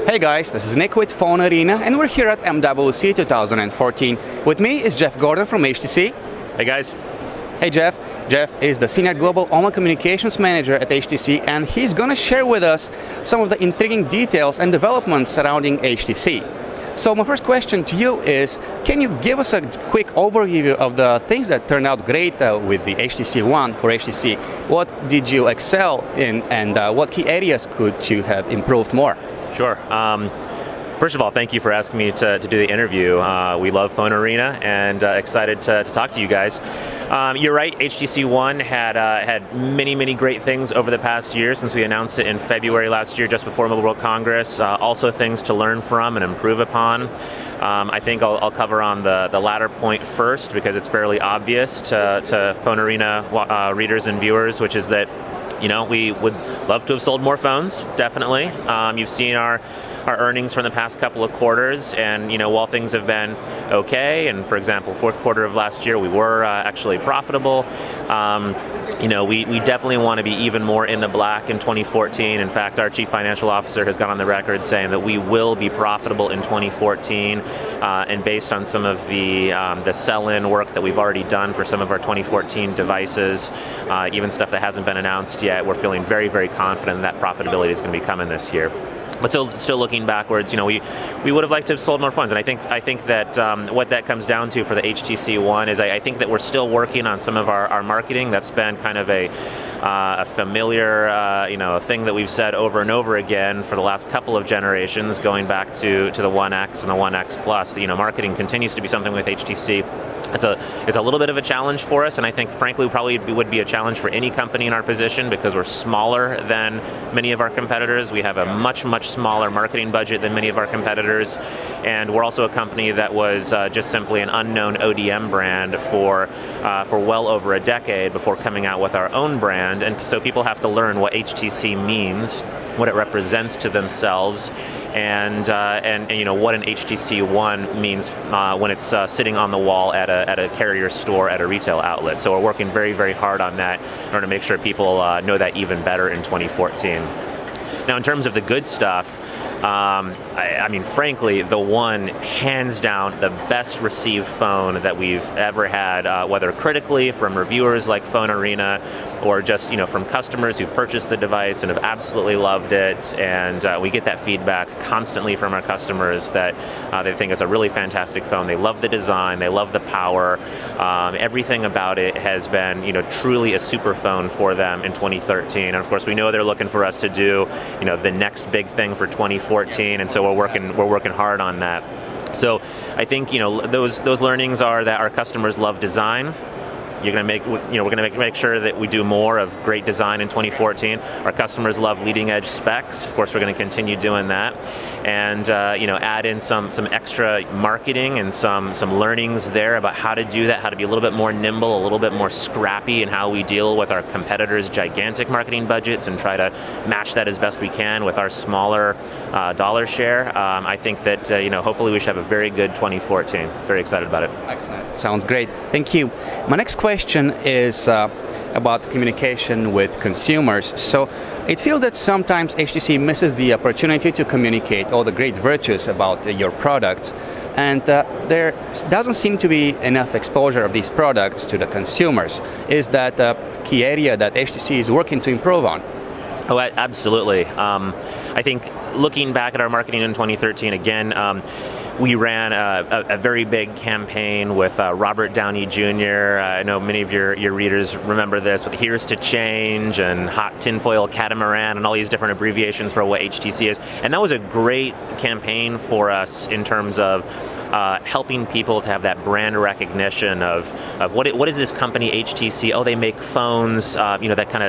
Hey guys, this is Nick with PhoneArena, and we're here at MWC 2014. With me is Jeff Gordon from HTC. Hey guys. Hey Jeff. Jeff is the Senior Global Online Communications Manager at HTC, and he's going to share with us some of the intriguing details and developments surrounding HTC. So my first question to you is, can you give us a quick overview of the things that turned out great with the HTC One for HTC? What did you excel in, and what key areas could you have improved more? Sure. First of all, thank you for asking me to do the interview. We love PhoneArena and excited to talk to you guys. You're right, HTC One had many great things over the past year since we announced it in February last year, just before Mobile World Congress. Also things to learn from and improve upon. I think I'll cover on the latter point first because it's fairly obvious to PhoneArena readers and viewers, which is that we would love to have sold more phones, definitely. You've seen our earnings from the past couple of quarters, and while things have been okay, and for example, fourth quarter of last year we were actually profitable, we definitely want to be even more in the black in 2014. In fact, our Chief Financial Officer has gone on the record saying that we will be profitable in 2014, and based on some of the sell-in work that we've already done for some of our 2014 devices, even stuff that hasn't been announced yet, we're feeling very confident that profitability is going to be coming this year. But still looking backwards, we would have liked to have sold more phones, and I think that what that comes down to for the HTC One is I think that we're still working on some of our marketing. That's been kind of a familiar thing that we've said over and over again for the last couple of generations, going back to the One X and the One X Plus. Marketing continues to be something with HTC. It's a little bit of a challenge for us, and I think frankly probably would be a challenge for any company in our position because we're smaller than many of our competitors. We have a much smaller marketing budget than many of our competitors, and we're also a company that was just simply an unknown ODM brand for well over a decade before coming out with our own brand, and so people have to learn what HTC means, what it represents to themselves, and what an HTC One means when it's sitting on the wall at a carrier store at a retail outlet. So we're working very hard on that in order to make sure people know that even better in 2014. Now, in terms of the good stuff, I mean, frankly, the One, hands down, the best received phone that we've ever had, whether critically from reviewers like PhoneArena or just from customers who've purchased the device and have absolutely loved it. And we get that feedback constantly from our customers that they think it's a really fantastic phone. They love the design, they love the power. Everything about it has been truly a super phone for them in 2013. And of course, we know they're looking for us to do the next big thing for 2014, and so we're working hard on that. So I think those learnings are that our customers love design. We're going to make sure that we do more of great design in 2014. Our customers love leading edge specs. Of course, we're going to continue doing that, and add in some extra marketing and some learnings there about how to do that, how to be a little bit more nimble, a little bit more scrappy in how we deal with our competitors' gigantic marketing budgets and try to match that as best we can with our smaller dollar share. I think that hopefully we should have a very good 2014. Very excited about it. Excellent. Sounds great. Thank you. My next question is about communication with consumers. So it feels that sometimes HTC misses the opportunity to communicate all the great virtues about your products, and there doesn't seem to be enough exposure of these products to the consumers. Is that a key area that HTC is working to improve on? Oh, absolutely. I think looking back at our marketing in 2013, again, we ran a very big campaign with Robert Downey Jr. I know many of your readers remember this with Here's to Change and Hot Tinfoil Catamaran and all these different abbreviations for what HTC is. And that was a great campaign for us in terms of helping people to have that brand recognition of what is this company HTC? Oh, they make phones. That kind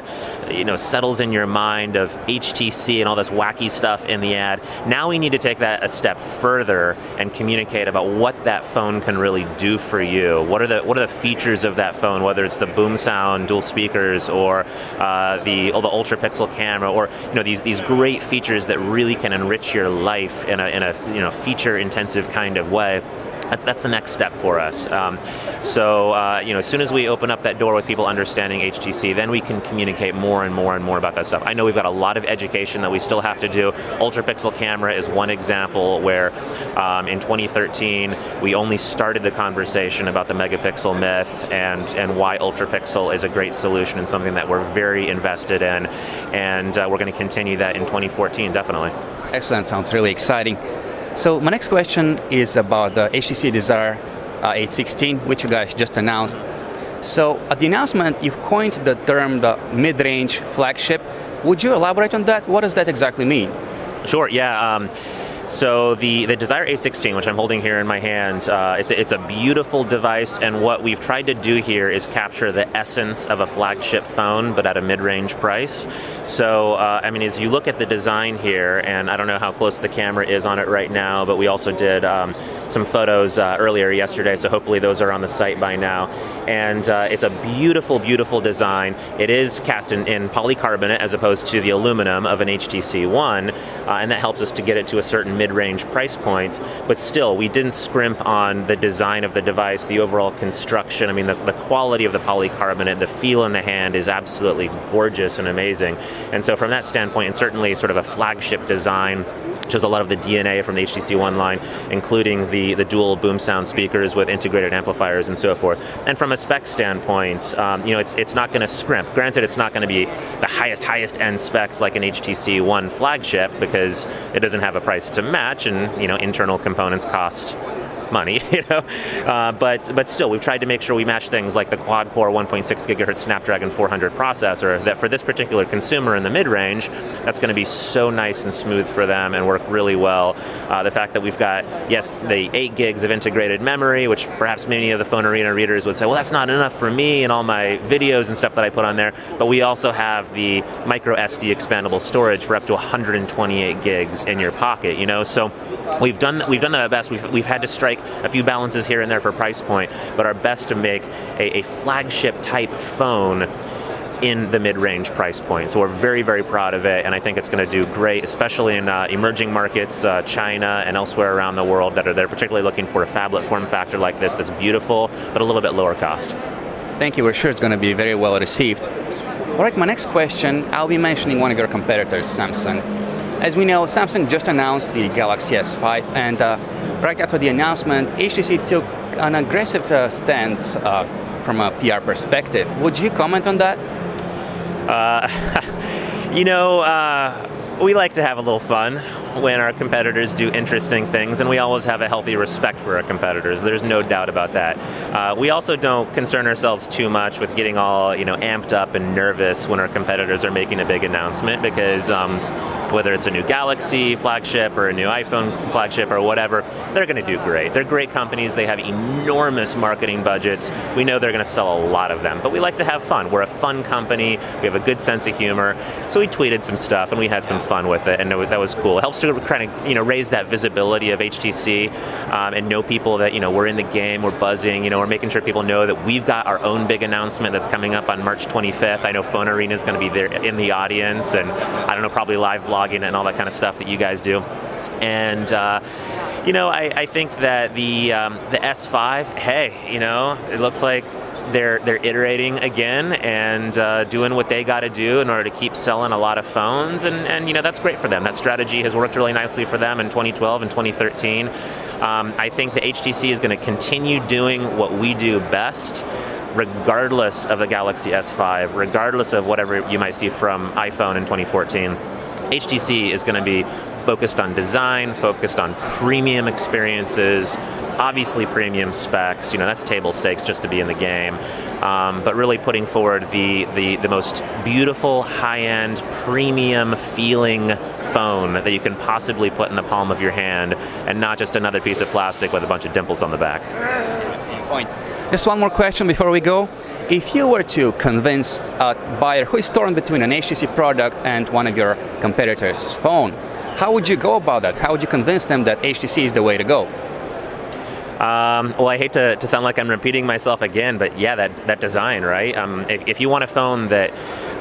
of settles in your mind of HTC and all this wacky stuff in the ad. Now we need to take that a step further and communicate about what that phone can really do for you. What are the features of that phone? Whether it's the boom sound, dual speakers, or the ultra pixel camera, or these great features that really can enrich your life in a feature intensive kind of way. That's the next step for us. As soon as we open up that door with people understanding HTC, then we can communicate more and more and more about that stuff. I know we've got a lot of education that we still have to do. Ultra-pixel camera is one example where in 2013 we only started the conversation about the megapixel myth and why ultra-pixel is a great solution and something that we're very invested in, and we're going to continue that in 2014, definitely. Excellent, sounds really exciting. So my next question is about the HTC Desire 816, which you guys just announced. So at the announcement, you've coined the term the mid-range flagship. Would you elaborate on that? What does that exactly mean? Sure, yeah. So the Desire 816, which I'm holding here in my hand, it's a beautiful device, and what we've tried to do here is capture the essence of a flagship phone, but at a mid-range price. So, I mean, as you look at the design here, and I don't know how close the camera is on it right now, but we also did some photos earlier yesterday, so hopefully those are on the site by now. And it's a beautiful, beautiful design. It is cast in polycarbonate as opposed to the aluminum of an HTC One, and that helps us to get it to a certain mid-range price points, but still, we didn't scrimp on the design of the device, the overall construction. I mean, the quality of the polycarbonate, the feel in the hand is absolutely gorgeous and amazing. And so from that standpoint, and certainly sort of a flagship design, shows a lot of the DNA from the HTC One line, including the dual boom sound speakers with integrated amplifiers and so forth. And from a spec standpoint, it's not going to scrimp. Granted, it's not going to be the highest end specs like an HTC One flagship because it doesn't have a price to match, and internal components cost money, but still, we've tried to make sure we match things like the quad-core 1.6 gigahertz Snapdragon 400 processor that for this particular consumer in the mid-range, that's going to be so nice and smooth for them and work really well. The fact that we've got, yes, the 8 gigs of integrated memory, which perhaps many of the PhoneArena readers would say, well, that's not enough for me and all my videos and stuff that I put on there, but we also have the micro SD expandable storage for up to 128 gigs in your pocket, so we've done the best. We've had to strike a few balances here and there for price point, but our best to make a flagship type phone in the mid-range price point. So we're very, very proud of it, and I think it's going to do great, especially in emerging markets, China and elsewhere around the world they're particularly looking for a phablet form factor like this that's beautiful, but a little bit lower cost. Thank you. We're sure it's going to be very well received. All right, my next question, I'll be mentioning one of your competitors, Samsung. As we know, Samsung just announced the Galaxy S5, and right after the announcement, HTC took an aggressive stance from a PR perspective. Would you comment on that? We like to have a little fun when our competitors do interesting things, and we always have a healthy respect for our competitors. There's no doubt about that. We also don't concern ourselves too much with getting all amped up and nervous when our competitors are making a big announcement, because whether it's a new Galaxy flagship or a new iPhone flagship or whatever, they're going to do great. They're great companies. They have enormous marketing budgets. We know they're going to sell a lot of them, but we like to have fun. We're a fun company. We have a good sense of humor. So we tweeted some stuff and we had some fun with it, and that was cool. It helps to kind of raise that visibility of HTC and know people that we're in the game, we're buzzing, we're making sure people know that we've got our own big announcement that's coming up on March 25th. I know PhoneArena is going to be there in the audience, and I don't know, probably live blogging and all that kind of stuff that you guys do. And I think that the S5, hey, it looks like they're iterating again and doing what they got to do in order to keep selling a lot of phones, and that's great for them. That strategy has worked really nicely for them in 2012 and 2013. I think the HTC is going to continue doing what we do best, regardless of the Galaxy S5, regardless of whatever you might see from iPhone in 2014. HTC is going to be focused on design, focused on premium experiences, obviously premium specs, that's table stakes just to be in the game, but really putting forward the most beautiful, high-end, premium feeling phone that you can possibly put in the palm of your hand, and not just another piece of plastic with a bunch of dimples on the back. That's the point. Just one more question before we go. If you were to convince a buyer who is torn between an HTC product and one of your competitors' phone, how would you go about that? How would you convince them that HTC is the way to go? Well, I hate to sound like I'm repeating myself again, but yeah, that design, right? If you want a phone that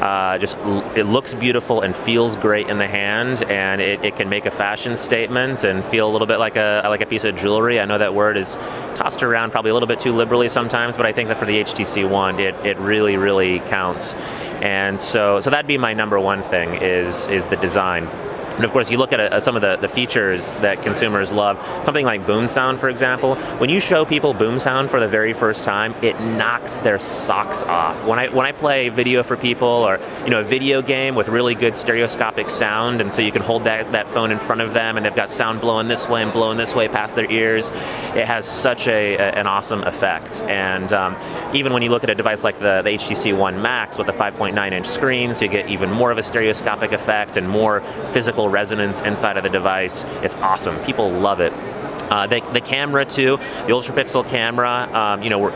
it looks beautiful and feels great in the hand, and it can make a fashion statement and feel a little bit like a piece of jewelry. I know that word is tossed around probably a little bit too liberally sometimes, but I think that for the HTC One, it really, really counts. And so that'd be my number one thing is the design. And of course, you look at some of the features that consumers love, something like boom sound, for example. When you show people boom sound for the very first time, it knocks their socks off. When I play video for people, or a video game with really good stereoscopic sound, and so you can hold that phone in front of them, and they've got sound blowing this way and blowing this way past their ears, it has such an awesome effect. And even when you look at a device like the HTC One Max with a 5.9-inch screen, so you get even more of a stereoscopic effect and more physical resonance inside of the device. It's awesome. People love it. The camera too, the ultra-pixel camera,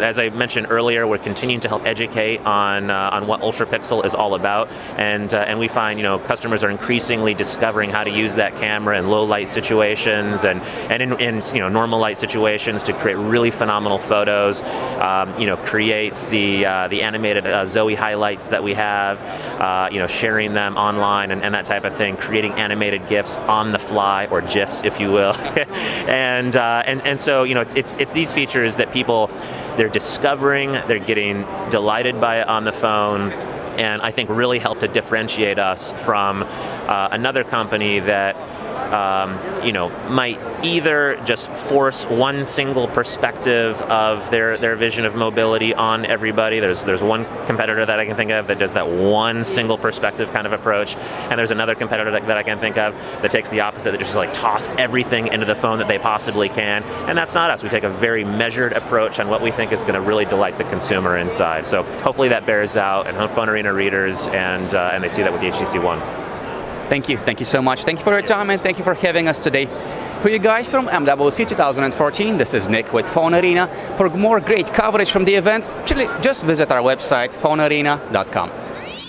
as I mentioned earlier, we're continuing to help educate on what ultra-pixel is all about, and we find customers are increasingly discovering how to use that camera in low light situations and in normal light situations to create really phenomenal photos. Creates the animated Zoe highlights that we have, sharing them online and that type of thing, creating animated GIFs on the fly, or GIFs if you will. And so it's these features that they're discovering, they're getting delighted by it on the phone, and I think really help to differentiate us from another company that might either just force one single perspective of their vision of mobility on everybody. There's one competitor that I can think of that does that one single perspective kind of approach, and there's another competitor that I can think of that takes the opposite, that just like toss everything into the phone that they possibly can, and that's not us. We take a very measured approach on what we think is going to really delight the consumer inside. So hopefully that bears out, and PhoneArena readers, and they see that with the HTC One. Thank you so much. Thank you for your time, and thank you for having us today. For you guys from MWC 2014, this is Nick with PhoneArena. For more great coverage from the event, just visit our website, phonearena.com.